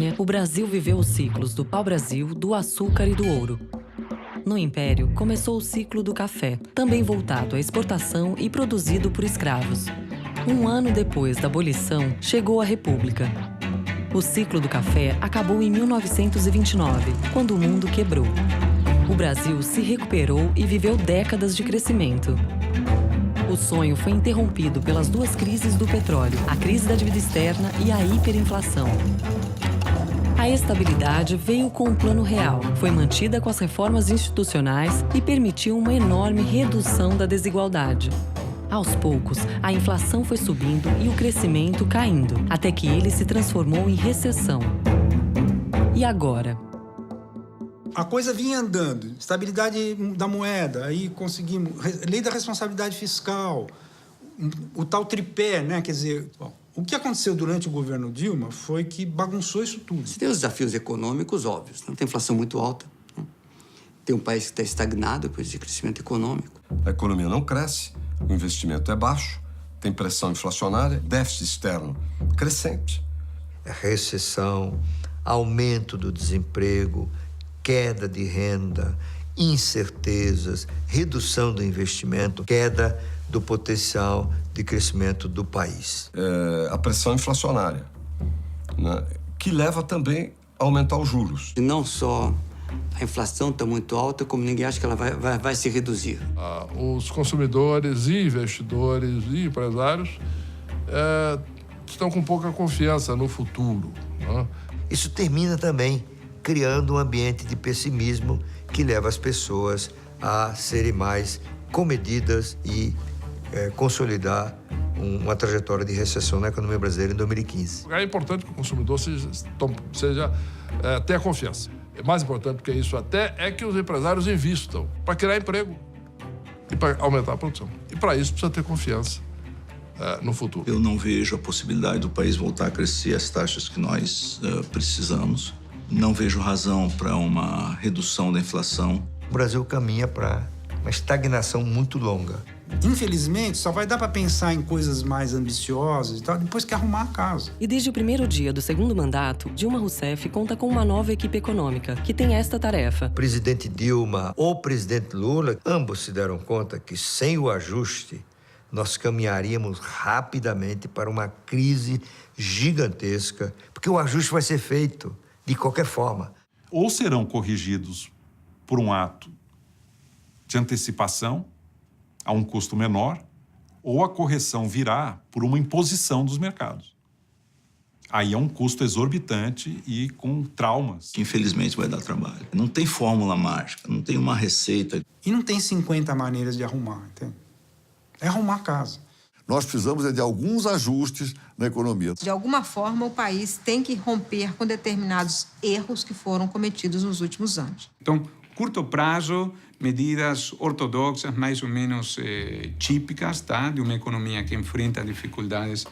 colônia, o Brasil viveu os ciclos do pau-brasil, do açúcar e do ouro. No Império, começou o ciclo do café, também voltado à exportação e produzido por escravos. Um ano depois da abolição, chegou a República. O ciclo do café acabou em 1929, quando o mundo quebrou. O Brasil se recuperou e viveu décadas de crescimento. O sonho foi interrompido pelas duas crises do petróleo, a crise da dívida externa e a hiperinflação. A estabilidade veio com o Plano Real, foi mantida com as reformas institucionais e permitiu uma enorme redução da desigualdade. Aos poucos, a inflação foi subindo e o crescimento caindo, até que ele se transformou em recessão. E agora? A coisa vinha andando, estabilidade da moeda, aí conseguimos, lei da responsabilidade fiscal, o tal tripé, né? Quer dizer, bom, o que aconteceu durante o governo Dilma foi que bagunçou isso tudo. Você tem os desafios econômicos óbvios, né? Tem inflação muito alta, né? Tem um país que está estagnado com esse crescimento econômico. A economia não cresce, o investimento é baixo, tem pressão inflacionária, déficit externo crescente. Recessão, aumento do desemprego, queda de renda, incertezas, redução do investimento, queda do potencial de crescimento do país. A pressão inflacionária, né, que leva também a aumentar os juros. E não só a inflação está muito alta, como ninguém acha que ela vai se reduzir. Os consumidores e investidores e empresários estão com pouca confiança no futuro, né? Isso termina também criando um ambiente de pessimismo que leva as pessoas a serem mais comedidas e consolidar uma trajetória de recessão na economia brasileira em 2015. É importante que o consumidor tenha confiança. É mais importante do que isso até é que os empresários investam para criar emprego e para aumentar a produção. E para isso precisa ter confiança no futuro. Eu não vejo a possibilidade do país voltar a crescer as taxas que nós precisamos. Não vejo razão para uma redução da inflação. O Brasil caminha para uma estagnação muito longa. Infelizmente, só vai dar para pensar em coisas mais ambiciosas e tal depois que arrumar a casa. E desde o primeiro dia do segundo mandato, Dilma Rousseff conta com uma nova equipe econômica, que tem esta tarefa. O presidente Dilma ou o presidente Lula, ambos se deram conta que sem o ajuste, nós caminharíamos rapidamente para uma crise gigantesca, porque o ajuste vai ser feito de qualquer forma. Ou serão corrigidos por um ato de antecipação a um custo menor, ou a correção virá por uma imposição dos mercados. Aí é um custo exorbitante e com traumas. Que infelizmente vai dar trabalho. Não tem fórmula mágica, não tem uma receita. E não tem 50 maneiras de arrumar, entende? É arrumar a casa. Nós precisamos de alguns ajustes na economia. De alguma forma, o país tem que romper com determinados erros que foram cometidos nos últimos anos. Então, curto prazo, medidas ortodoxas, mais ou menos típicas, tá? De uma economia que enfrenta dificuldades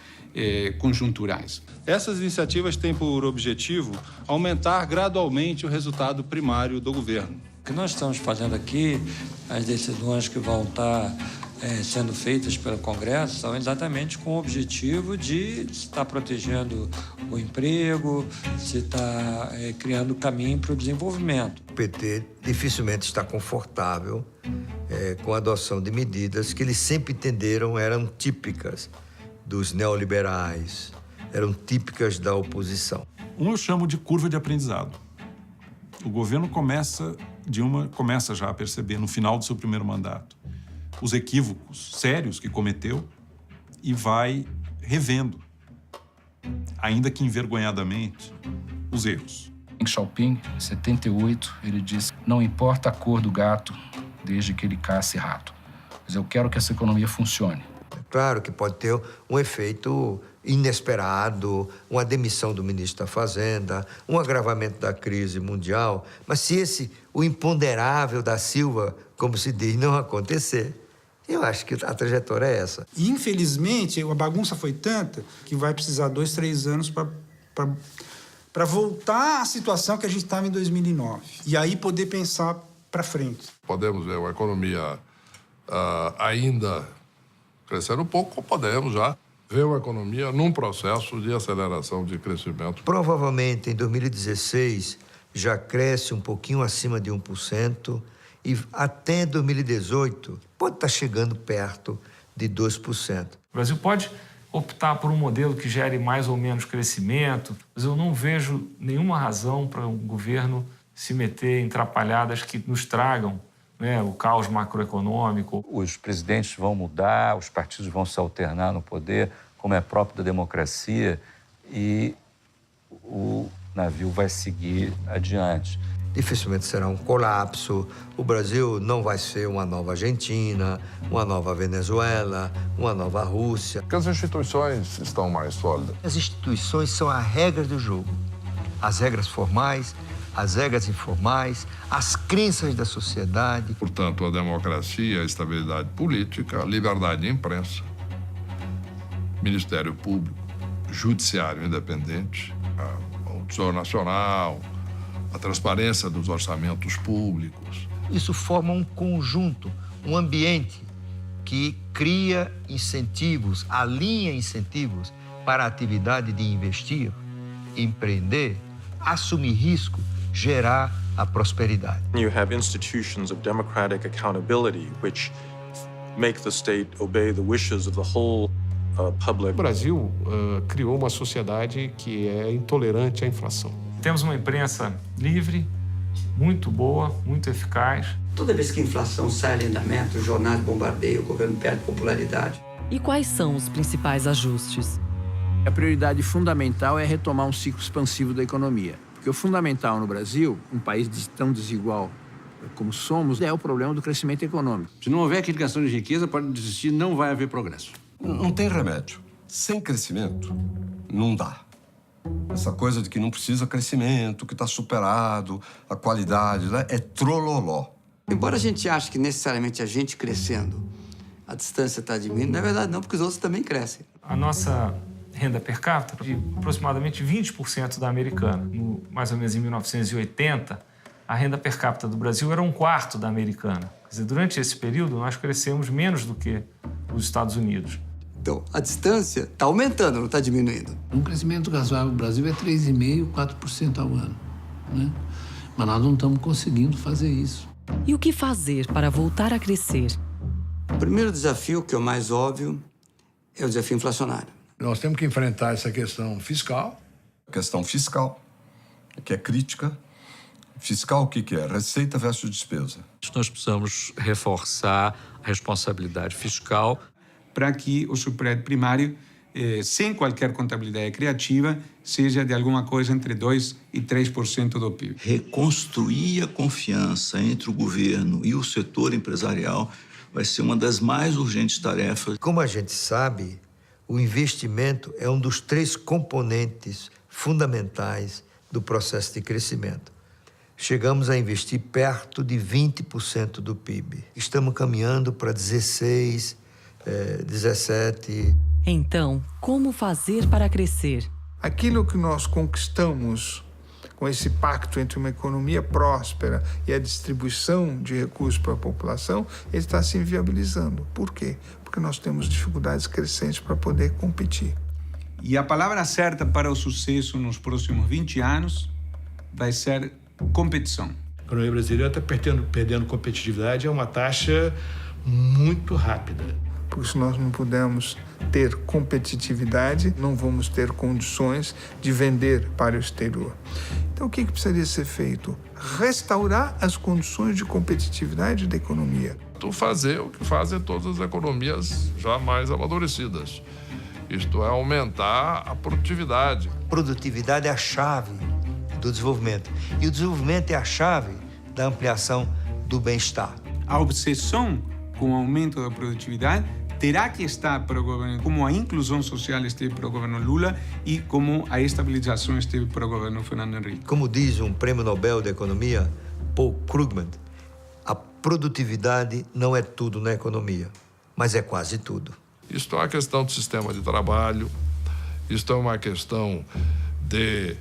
conjunturais. Essas iniciativas têm por objetivo aumentar gradualmente o resultado primário do governo. O que nós estamos fazendo aqui, as decisões que vão estar sendo feitas pelo Congresso são exatamente com o objetivo de estar protegendo o emprego, se estar criando caminho para o desenvolvimento. O PT dificilmente está confortável com a adoção de medidas que eles sempre entenderam eram típicas dos neoliberais, eram típicas da oposição. Eu chamo de curva de aprendizado. O governo começa já a perceber no final do seu primeiro mandato os equívocos sérios que cometeu e vai revendo, ainda que envergonhadamente, os erros. Deng Xiaoping, em 78, ele disse: não importa a cor do gato, desde que ele casse rato. Mas eu quero que essa economia funcione. É claro que pode ter um efeito inesperado, uma demissão do ministro da Fazenda, um agravamento da crise mundial, mas se o imponderável da Silva, como se diz, não acontecer, eu acho que a trajetória é essa. E, infelizmente, a bagunça foi tanta que vai precisar 2, 3 anos para voltar à situação que a gente estava em 2009. E aí poder pensar para frente. Podemos ver uma economia ainda crescendo um pouco, ou podemos já vê a economia num processo de aceleração de crescimento. Provavelmente, em 2016, já cresce um pouquinho acima de 1% e até 2018 pode estar chegando perto de 2%. O Brasil pode optar por um modelo que gere mais ou menos crescimento, mas eu não vejo nenhuma razão para um governo se meter em atrapalhadas que nos tragam, né, o caos macroeconômico. Os presidentes vão mudar, os partidos vão se alternar no poder, como é próprio da democracia, e o navio vai seguir adiante. Dificilmente será um colapso. O Brasil não vai ser uma nova Argentina, uma nova Venezuela, uma nova Rússia. Porque as instituições estão mais sólidas. As instituições são a regra do jogo. As regras formais, as regras informais, as crenças da sociedade. Portanto, a democracia, a estabilidade política, a liberdade de imprensa, Ministério Público, Judiciário independente, o Tesouro Nacional, a transparência dos orçamentos públicos. Isso forma um conjunto, um ambiente que cria incentivos, alinha incentivos para a atividade de investir, empreender, assumir risco, gerar a prosperidade. You have institutions of democratic accountability which make the state obey the wishes of the whole public. O Brasil criou uma sociedade que é intolerante à inflação. Temos uma imprensa livre, muito boa, muito eficaz. Toda vez que a inflação sai em andamento, os jornais bombardeiam, o governo perde popularidade. E quais são os principais ajustes? A prioridade fundamental é retomar um ciclo expansivo da economia. Porque o fundamental no Brasil, um país tão desigual como somos, é o problema do crescimento econômico. Se não houver aquela criação de riqueza, pode desistir, não vai haver progresso. Não tem remédio. Sem crescimento, não dá. Essa coisa de que não precisa crescimento, que está superado, a qualidade, né? É trololó. Embora a gente ache que necessariamente a gente crescendo, a distância está diminuindo, na verdade não, porque os outros também crescem. A nossa renda per capita de aproximadamente 20% da americana. Mais ou menos em 1980, a renda per capita do Brasil era 1/4 da americana. Quer dizer, durante esse período, nós crescemos menos do que os Estados Unidos. Então, a distância está aumentando, não está diminuindo. Um crescimento razoável no Brasil é 3,5%, 4% ao ano, né? Mas nós não estamos conseguindo fazer isso. E o que fazer para voltar a crescer? O primeiro desafio, que é o mais óbvio, é o desafio inflacionário. Nós temos que enfrentar essa questão fiscal. A questão fiscal, que é crítica. Fiscal, o que é? Receita versus despesa. Nós precisamos reforçar a responsabilidade fiscal para que o superávit primário, sem qualquer contabilidade criativa, seja de alguma coisa entre 2% e 3% do PIB. Reconstruir a confiança entre o governo e o setor empresarial vai ser uma das mais urgentes tarefas. Como a gente sabe, o investimento é um dos 3 componentes fundamentais do processo de crescimento. Chegamos a investir perto de 20% do PIB. Estamos caminhando para 16%, 17%. Então, como fazer para crescer? Aquilo que nós conquistamos com esse pacto entre uma economia próspera e a distribuição de recursos para a população, ele está se inviabilizando. Por quê? Porque nós temos dificuldades crescentes para poder competir. E a palavra certa para o sucesso nos próximos 20 anos vai ser competição. A economia brasileira está perdendo competitividade a uma taxa muito rápida. Porque se nós não pudermos ter competitividade, não vamos ter condições de vender para o exterior. Então, o que precisaria ser feito? Restaurar as condições de competitividade da economia. Fazer o que fazem todas as economias já mais amadurecidas. Isto é, aumentar a produtividade. Produtividade é a chave do desenvolvimento. E o desenvolvimento é a chave da ampliação do bem-estar. A obsessão com o aumento da produtividade terá que estar para o governo, como a inclusão social esteve para o governo Lula e como a estabilização esteve para o governo Fernando Henrique. Como diz um prêmio Nobel de Economia, Paul Krugman, a produtividade não é tudo na economia, mas é quase tudo. Isto é uma questão do sistema de trabalho, isto é uma questão de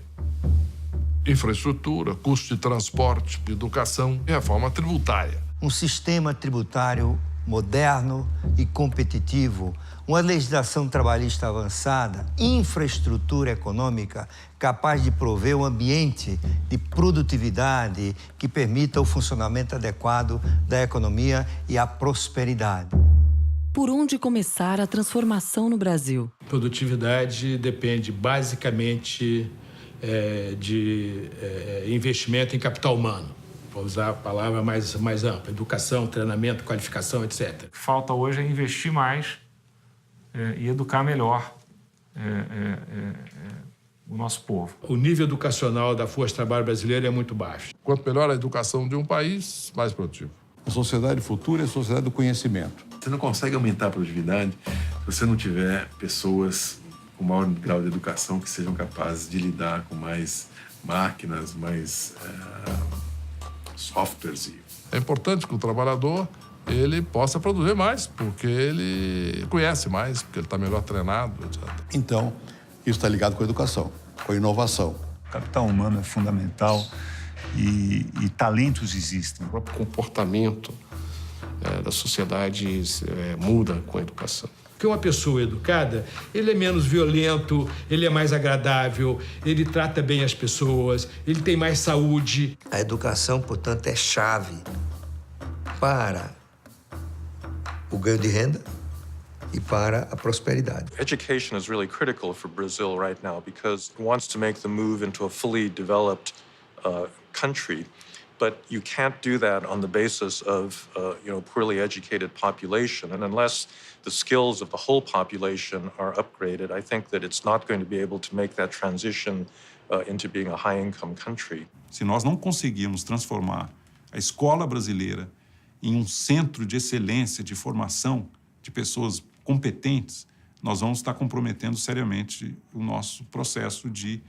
infraestrutura, custo de transporte, educação e reforma tributária. Um sistema tributário moderno e competitivo, uma legislação trabalhista avançada, infraestrutura econômica capaz de prover um ambiente de produtividade que permita o funcionamento adequado da economia e a prosperidade. Por onde começar a transformação no Brasil? Produtividade depende basicamente de investimento em capital humano. Vou usar a palavra mais ampla: educação, treinamento, qualificação, etc. O que falta hoje é investir mais e educar melhor o nosso povo. O nível educacional da força de trabalho brasileira é muito baixo. Quanto melhor a educação de um país, mais produtivo. A sociedade futura é a sociedade do conhecimento. Você não consegue aumentar a produtividade se você não tiver pessoas com maior grau de educação que sejam capazes de lidar com mais máquinas, mais softwares. É importante que o trabalhador ele possa produzir mais, porque ele conhece mais, porque ele está melhor treinado, etc. Então, isso está ligado com a educação, com a inovação. O capital humano é fundamental e talentos existem. O próprio comportamento da sociedade muda com a educação. Porque uma pessoa educada, ele é menos violento, ele é mais agradável, ele trata bem as pessoas, ele tem mais saúde. A educação, portanto, é chave para o ganho de renda e para a prosperidade. Education is really critical for Brazil right now because it wants to make the move into a fully developed country. But you can't do that on the basis of, poorly educated population. And unless the skills of the whole population are upgraded, I think that it's not going to be able to make that transition into being a high-income country. Se nós não conseguirmos transformar a escola brasileira em um centro de excelência, de formação de pessoas competentes, nós vamos estar comprometendo seriamente o nosso processo de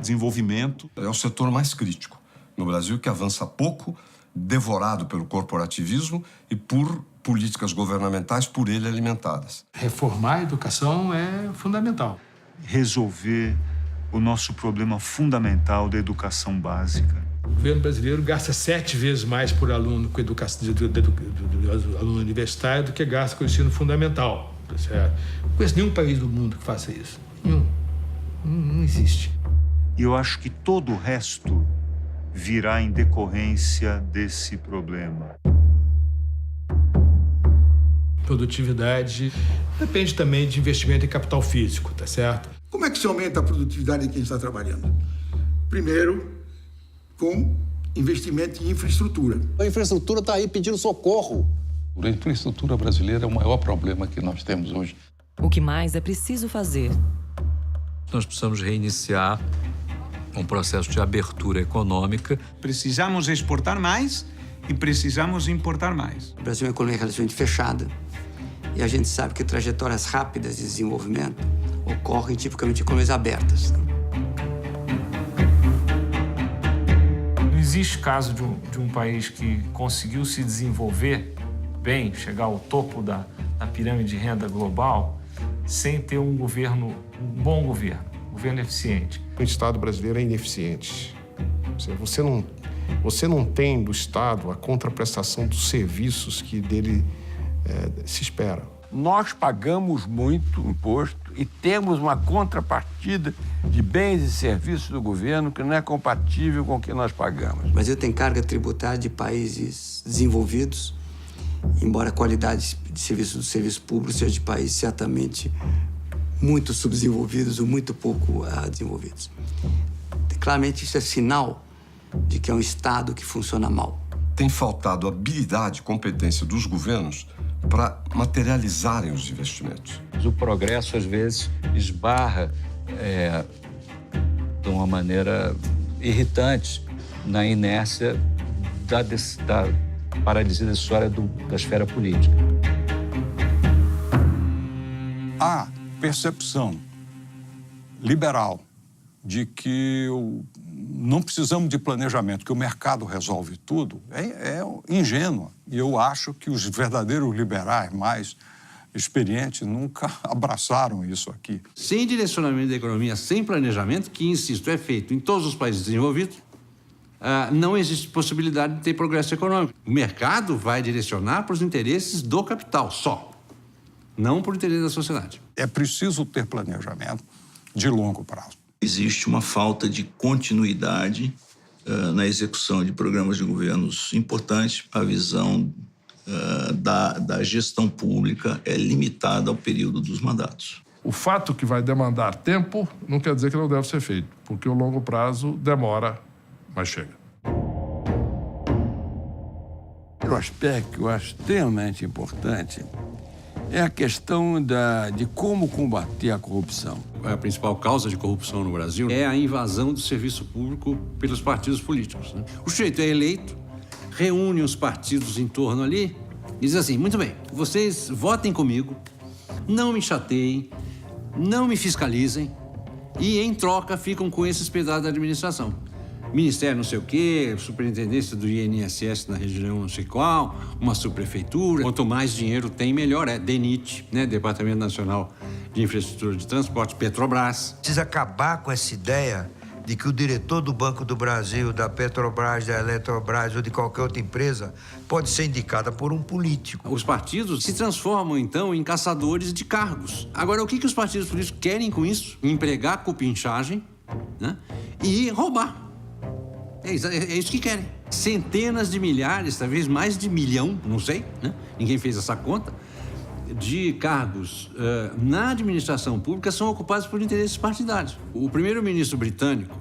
desenvolvimento. É o setor mais crítico no Brasil, que avança pouco, devorado pelo corporativismo e por políticas governamentais por ele alimentadas. Reformar a educação é fundamental. Resolver o nosso problema fundamental da educação básica. O governo brasileiro gasta 7 vezes mais por aluno com educação do aluno universitário do que gasta com o ensino fundamental. Tá certo? Não conheço nenhum país do mundo que faça isso. Nenhum. Não existe. E eu acho que todo o resto virá em decorrência desse problema. Produtividade depende também de investimento em capital físico, tá certo? Como é que se aumenta a produtividade de quem está trabalhando? Primeiro, com investimento em infraestrutura. A infraestrutura está aí pedindo socorro. A infraestrutura brasileira é o maior problema que nós temos hoje. O que mais é preciso fazer? Nós precisamos reiniciar um processo de abertura econômica. Precisamos exportar mais e precisamos importar mais. O Brasil é uma economia relativamente fechada e a gente sabe que trajetórias rápidas de desenvolvimento ocorrem tipicamente em economias abertas. Não existe caso de um país que conseguiu se desenvolver bem, chegar ao topo da pirâmide de renda global, sem ter um bom governo eficiente. O Estado brasileiro é ineficiente. Você não tem do Estado a contraprestação dos serviços que dele se espera. Nós pagamos muito imposto e temos uma contrapartida de bens e serviços do governo que não é compatível com o que nós pagamos. O Brasil tem carga tributária de países desenvolvidos, embora a qualidade de serviço do serviço público seja de países certamente muito subdesenvolvidos ou muito pouco desenvolvidos. Claramente isso é sinal de que é um Estado que funciona mal. Tem faltado habilidade e competência dos governos para materializarem os investimentos. O progresso, às vezes, esbarra de uma maneira irritante na inércia da paralisia decisória da esfera política. A percepção liberal de que não precisamos de planejamento, que o mercado resolve tudo, é ingênua. E eu acho que os verdadeiros liberais mais experientes nunca abraçaram isso aqui. Sem direcionamento da economia, sem planejamento, que, insisto, é feito em todos os países desenvolvidos, não existe possibilidade de ter progresso econômico. O mercado vai direcionar para os interesses do capital só, não para o interesse da sociedade. É preciso ter planejamento de longo prazo. Existe uma falta de continuidade na execução de programas de governos importantes. A visão da gestão pública é limitada ao período dos mandatos. O fato que vai demandar tempo não quer dizer que não deve ser feito, porque o longo prazo demora, mas chega. O aspecto que eu acho extremamente importante é a questão de como combater a corrupção. A principal causa de corrupção no Brasil é a invasão do serviço público pelos partidos políticos, né? O sujeito é eleito, reúne os partidos em torno ali e diz assim, muito bem, vocês votem comigo, não me chateiem, não me fiscalizem e, em troca, ficam com esses pedaços da administração. Ministério não sei o quê, superintendência do INSS na região não sei qual, uma subprefeitura. Quanto mais dinheiro tem, melhor. É DENIT, né? Departamento Nacional de Infraestrutura de Transporte, Petrobras. Precisa acabar com essa ideia de que o diretor do Banco do Brasil, da Petrobras, da Eletrobras ou de qualquer outra empresa pode ser indicada por um político. Os partidos se transformam, então, em caçadores de cargos. Agora, o que os partidos políticos querem com isso? Empregar cupinchagem, né? E roubar. É isso que querem. Centenas de milhares, talvez mais de 1 milhão, não sei, né? Ninguém fez essa conta, de cargos na administração pública são ocupados por interesses partidários. O primeiro-ministro britânico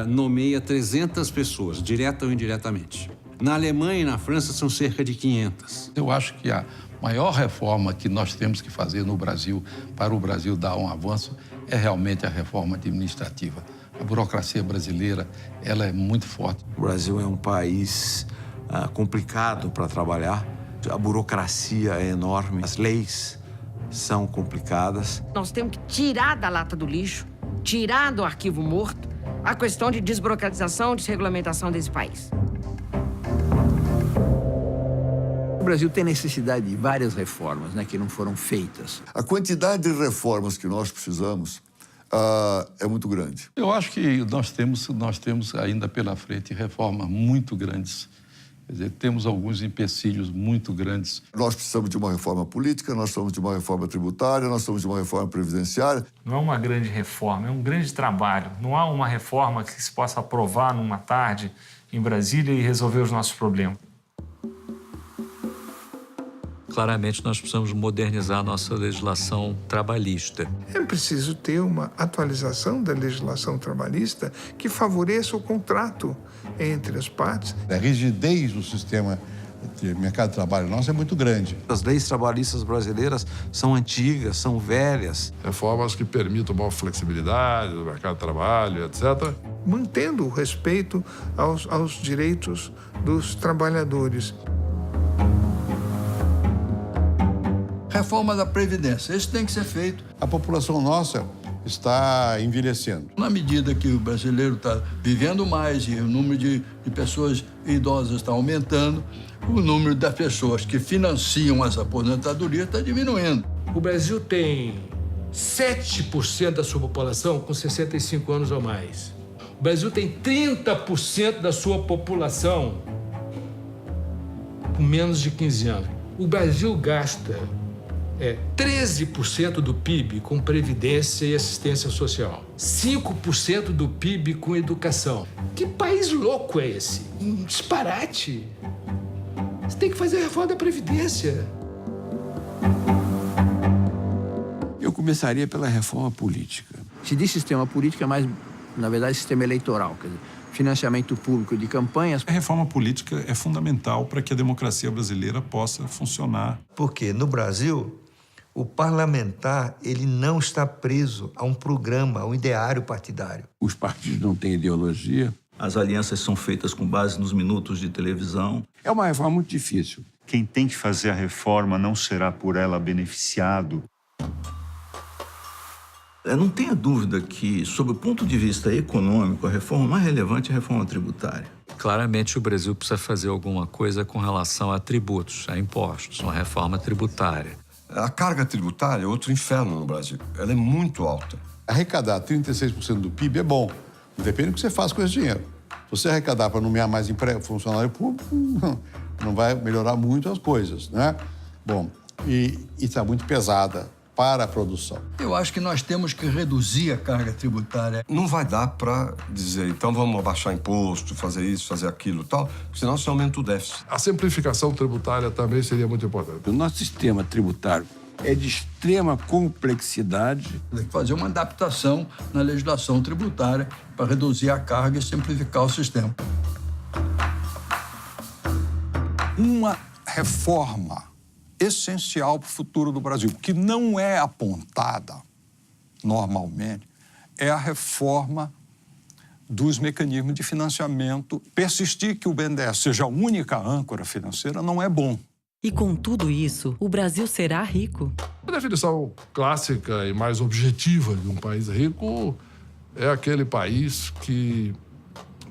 nomeia 300 pessoas, direta ou indiretamente. Na Alemanha e na França são cerca de 500. Eu acho que a maior reforma que nós temos que fazer no Brasil, para o Brasil dar um avanço, é realmente a reforma administrativa. A burocracia brasileira, ela é muito forte. O Brasil é um país complicado para trabalhar. A burocracia é enorme, as leis são complicadas. Nós temos que tirar da lata do lixo, tirar do arquivo morto, a questão de desburocratização, desregulamentação desse país. O Brasil tem necessidade de várias reformas, né, que não foram feitas. A quantidade de reformas que nós precisamos é muito grande. Eu acho que nós temos ainda pela frente reformas muito grandes. Quer dizer, temos alguns empecilhos muito grandes. Nós precisamos de uma reforma política, nós precisamos de uma reforma tributária, nós precisamos de uma reforma previdenciária. Não é uma grande reforma, é um grande trabalho. Não há uma reforma que se possa aprovar numa tarde em Brasília e resolver os nossos problemas. Claramente, nós precisamos modernizar a nossa legislação trabalhista. É preciso ter uma atualização da legislação trabalhista que favoreça o contrato entre as partes. A rigidez do sistema de mercado de trabalho nosso é muito grande. As leis trabalhistas brasileiras são antigas, são velhas. Reformas que permitam maior flexibilidade do mercado de trabalho, etc. Mantendo o respeito aos direitos dos trabalhadores. Reforma da Previdência, isso tem que ser feito. A população nossa está envelhecendo. Na medida que o brasileiro está vivendo mais e o número de pessoas idosas está aumentando, o número das pessoas que financiam as aposentadorias está diminuindo. O Brasil tem 7% da sua população com 65 anos ou mais. O Brasil tem 30% da sua população com menos de 15 anos. O Brasil gasta 13% do PIB com previdência e assistência social. 5% do PIB com educação. Que país louco é esse? Um disparate. Você tem que fazer a reforma da Previdência. Eu começaria pela reforma política. Se diz sistema político, é mais, na verdade, sistema eleitoral. Quer dizer, financiamento público de campanhas. A reforma política é fundamental para que a democracia brasileira possa funcionar. Porque no Brasil, o parlamentar ele não está preso a um programa, a um ideário partidário. Os partidos não têm ideologia. As alianças são feitas com base nos minutos de televisão. É uma reforma muito difícil. Quem tem que fazer a reforma não será por ela beneficiado. Não tenha dúvida que, sob o ponto de vista econômico, a reforma mais relevante é a reforma tributária. Claramente, o Brasil precisa fazer alguma coisa com relação a tributos, a impostos, uma reforma tributária. A carga tributária é outro inferno no Brasil. Ela é muito alta. Arrecadar 36% do PIB é bom. Depende do que você faz com esse dinheiro. Você arrecadar para nomear mais funcionário público, não vai melhorar muito as coisas, né? Bom, e está muito pesada para a produção. Eu acho que nós temos que reduzir a carga tributária. Não vai dar para dizer, então vamos abaixar imposto, fazer isso, fazer aquilo e tal, senão você aumenta o déficit. A simplificação tributária também seria muito importante. O nosso sistema tributário é de extrema complexidade. Tem que fazer uma adaptação na legislação tributária para reduzir a carga e simplificar o sistema. Uma reforma essencial para o futuro do Brasil, que não é apontada normalmente, é a reforma dos mecanismos de financiamento. Persistir que o BNDES seja a única âncora financeira não é bom. E com tudo isso, o Brasil será rico? A definição clássica e mais objetiva de um país rico é aquele país que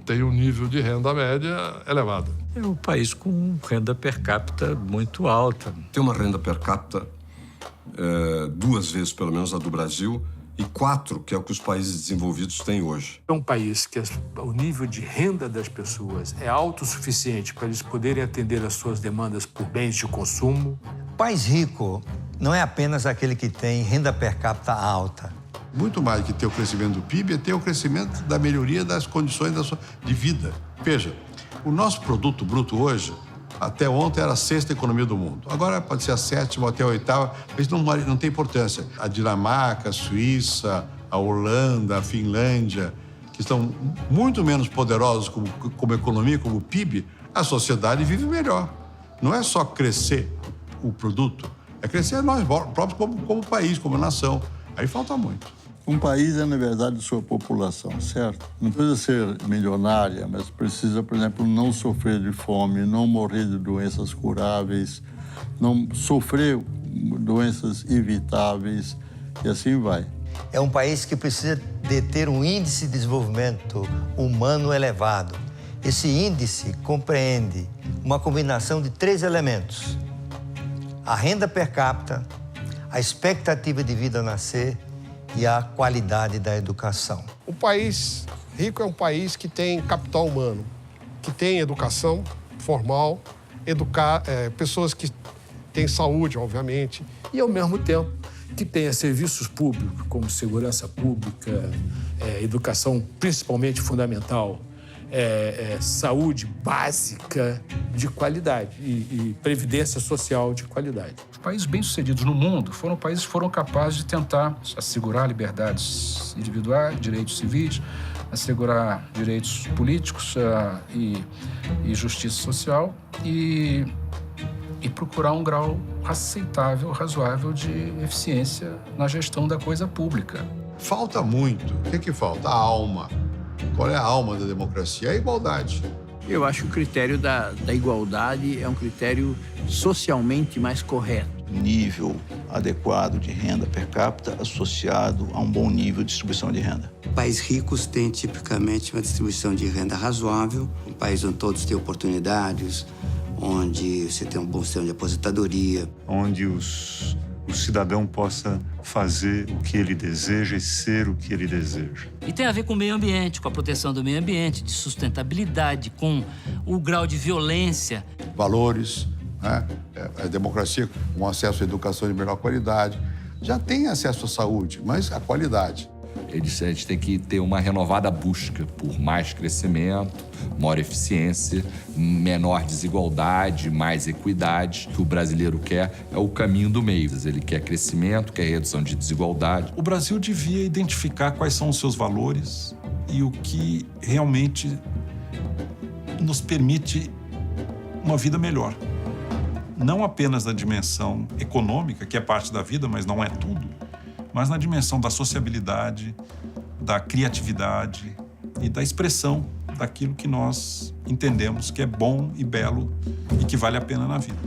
tem um nível de renda média elevado. É um país com renda per capita muito alta. Tem uma renda per capita 2 vezes, pelo menos, a do Brasil, e 4, que é o que os países desenvolvidos têm hoje. É um país que o nível de renda das pessoas é autossuficiente para eles poderem atender às suas demandas por bens de consumo. País rico não é apenas aquele que tem renda per capita alta. Muito mais que ter o crescimento do PIB é ter o crescimento da melhoria das condições de vida. Veja, o nosso produto bruto hoje, até ontem, era a 6ª economia do mundo. Agora pode ser a 7ª ou até a 8ª, mas não tem importância. A Dinamarca, a Suíça, a Holanda, a Finlândia, que estão muito menos poderosos como economia, como PIB, a sociedade vive melhor. Não é só crescer o produto, é crescer nós próprios como país, como nação. Aí falta muito. Um país é, na verdade, sua população, certo? Não precisa ser milionária, mas precisa, por exemplo, não sofrer de fome, não morrer de doenças curáveis, não sofrer doenças evitáveis e assim vai. É um país que precisa de ter um índice de desenvolvimento humano elevado. Esse índice compreende uma combinação de 3 elementos: a renda per capita, a expectativa de vida a nascer e a qualidade da educação. O país rico é um país que tem capital humano, que tem educação formal, pessoas que têm saúde, obviamente, E, ao mesmo tempo, que tenha serviços públicos, como segurança pública, educação principalmente fundamental, saúde básica de qualidade e previdência social de qualidade. Os países bem-sucedidos no mundo foram países que foram capazes de tentar assegurar liberdades individuais, direitos civis, assegurar direitos políticos e justiça social e procurar um grau aceitável, razoável de eficiência na gestão da coisa pública. Falta muito. O que falta? A alma. Qual é a alma da democracia? É a igualdade. Eu acho que o critério da igualdade é um critério socialmente mais correto. Nível adequado de renda per capita associado a um bom nível de distribuição de renda. Países ricos têm tipicamente uma distribuição de renda razoável, um país onde todos têm oportunidades, onde você tem um bom sistema de aposentadoria. Onde o cidadão possa fazer o que ele deseja e ser o que ele deseja. E tem a ver com o meio ambiente, com a proteção do meio ambiente, de sustentabilidade, com o grau de violência. Valores, né? A democracia com acesso à educação de melhor qualidade. Já tem acesso à saúde, mas a qualidade. A gente tem que ter uma renovada busca por mais crescimento, maior eficiência, menor desigualdade, mais equidade. O que o brasileiro quer é o caminho do meio. Ele quer crescimento, quer redução de desigualdade. O Brasil devia identificar quais são os seus valores e o que realmente nos permite uma vida melhor. Não apenas na dimensão econômica, que é parte da vida, mas não é tudo, mas na dimensão da sociabilidade, da criatividade e da expressão daquilo que nós entendemos que é bom e belo e que vale a pena na vida.